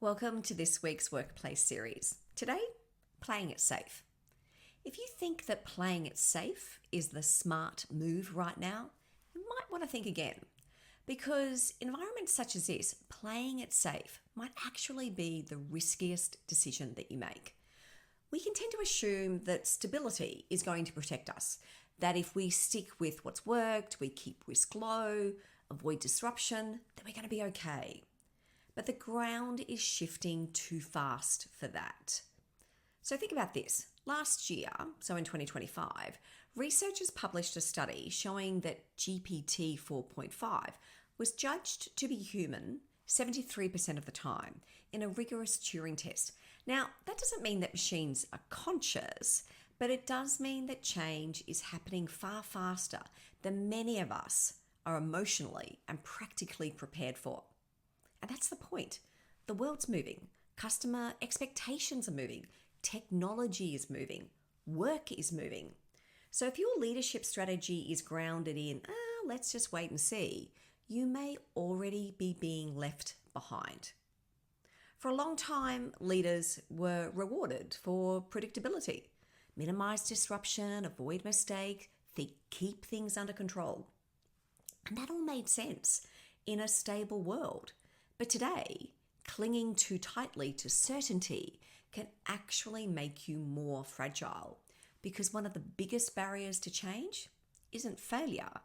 Welcome to this week's Workplace series. Today, playing it safe. If you think that playing it safe is the smart move right now, you might want to think again. Because environments such as this, playing it safe might actually be the riskiest decision that you make. We can tend to assume that stability is going to protect us, that if we stick with what's worked, we keep risk low, avoid disruption, that we're going to be okay. But the ground is shifting too fast for that. So think about this. Last year, so in 2025, researchers published a study showing that GPT 4.5 was judged to be human 73% of the time in a rigorous Turing test. Now, that doesn't mean that machines are conscious, but it does mean that change is happening far faster than many of us are emotionally and practically prepared for. And that's the point. The world's moving. Customer expectations are moving. Technology is moving. Work is moving. So if your leadership strategy is grounded in, let's just wait and see, you may already be being left behind. For a long time, leaders were rewarded for predictability. Minimize disruption, avoid mistake, keep things under control. And that all made sense in a stable world. But today, clinging too tightly to certainty can actually make you more fragile, because one of the biggest barriers to change isn't failure,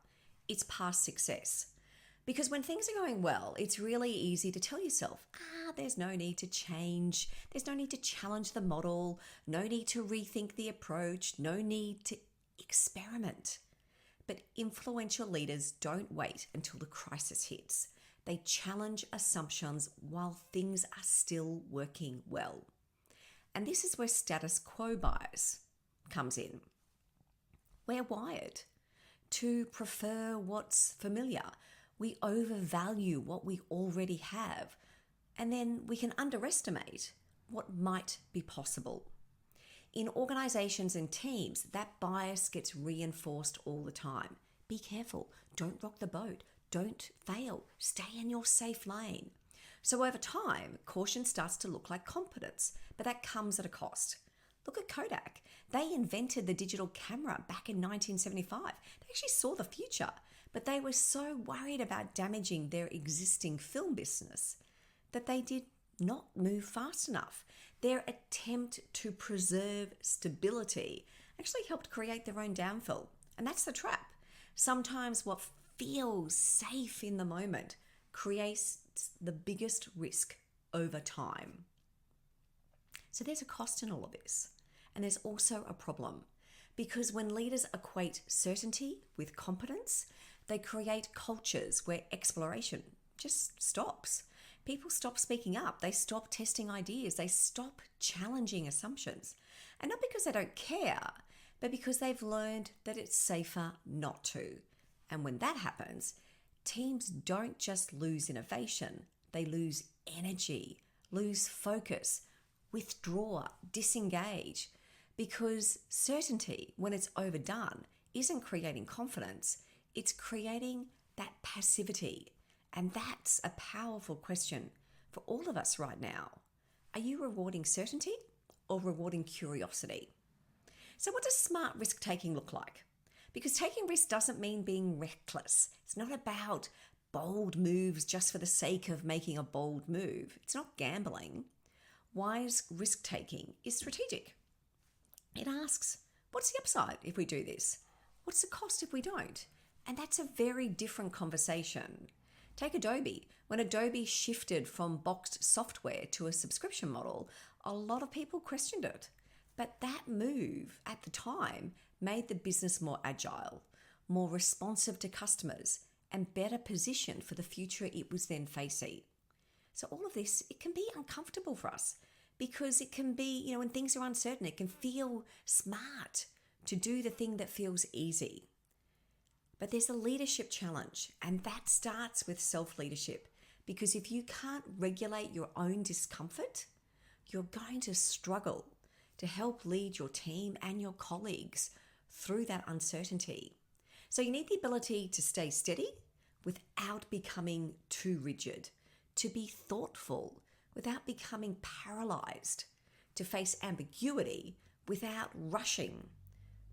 it's past success. Because when things are going well, it's really easy to tell yourself, there's no need to change, there's no need to challenge the model, no need to rethink the approach, no need to experiment. But influential leaders don't wait until the crisis hits. They challenge assumptions while things are still working well. And this is where status quo bias comes in. We're wired to prefer what's familiar. We overvalue what we already have, and then we can underestimate what might be possible. In organizations and teams, that bias gets reinforced all the time. Be careful. Don't rock the boat. Don't fail. Stay in your safe lane. So over time, caution starts to look like competence, but that comes at a cost. Look at Kodak. They invented the digital camera back in 1975. They actually saw the future, but they were so worried about damaging their existing film business that they did not move fast enough. Their attempt to preserve stability actually helped create their own downfall. And that's the trap. Sometimes what feels safe in the moment creates the biggest risk over time. So there's a cost in all of this. And there's also a problem, because when leaders equate certainty with competence, they create cultures where exploration just stops. People stop speaking up. They stop testing ideas. They stop challenging assumptions. And not because they don't care, but because they've learned that it's safer not to. And when that happens, teams don't just lose innovation, they lose energy, lose focus, withdraw, disengage, because certainty, when it's overdone, isn't creating confidence, it's creating that passivity. And that's a powerful question for all of us right now. Are you rewarding certainty or rewarding curiosity? So what does smart risk-taking look like? Because taking risks doesn't mean being reckless. It's not about bold moves just for the sake of making a bold move. It's not gambling. Wise risk-taking is strategic. It asks, what's the upside if we do this? What's the cost if we don't? And that's a very different conversation. Take Adobe. When Adobe shifted from boxed software to a subscription model, a lot of people questioned it. But that move at the time made the business more agile, more responsive to customers, and better positioned for the future it was then facing. So all of this, it can be uncomfortable for us, because it can be, when things are uncertain, it can feel smart to do the thing that feels easy. But there's a leadership challenge, and that starts with self-leadership, because if you can't regulate your own discomfort, you're going to struggle to help lead your team and your colleagues through that uncertainty. So you need the ability to stay steady without becoming too rigid, to be thoughtful without becoming paralyzed to face ambiguity without rushing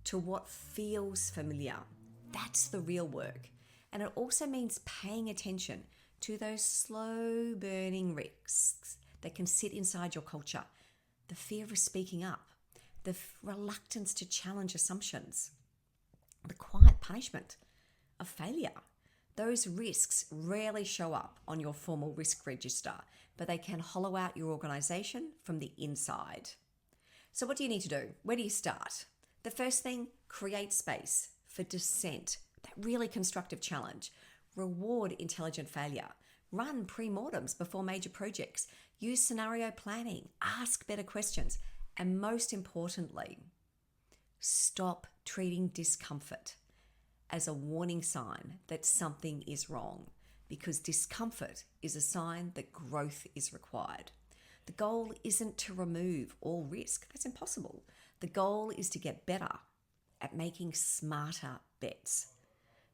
to what feels familiar. That's the real work. And it also means paying attention to those slow burning risks that can sit inside your culture. The fear of speaking up, the reluctance to challenge assumptions, the quiet punishment of failure. Those risks rarely show up on your formal risk register, but they can hollow out your organization from the inside. So what do you need to do? Where do you start? The first thing, create space for dissent, that really constructive challenge. Reward intelligent failure. Run pre-mortems before major projects. Use scenario planning. Ask better questions. And most importantly, stop treating discomfort as a warning sign that something is wrong, because discomfort is a sign that growth is required. The goal isn't to remove all risk. That's impossible. The goal is to get better at making smarter bets.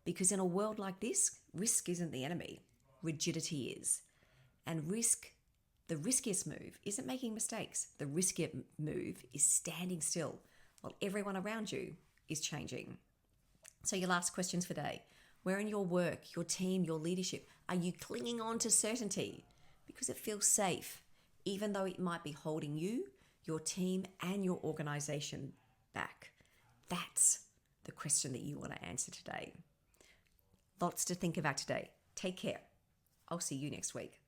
Because in a world like this, risk isn't the enemy, rigidity is. And the riskiest move isn't making mistakes. The riskier move is standing still while everyone around you is changing. So your last questions for today. Where in your work, your team, your leadership, are you clinging on to certainty because it feels safe, even though it might be holding you, your team, and your organization back? That's the question that you want to answer today. Lots to think about today. Take care. I'll see you next week.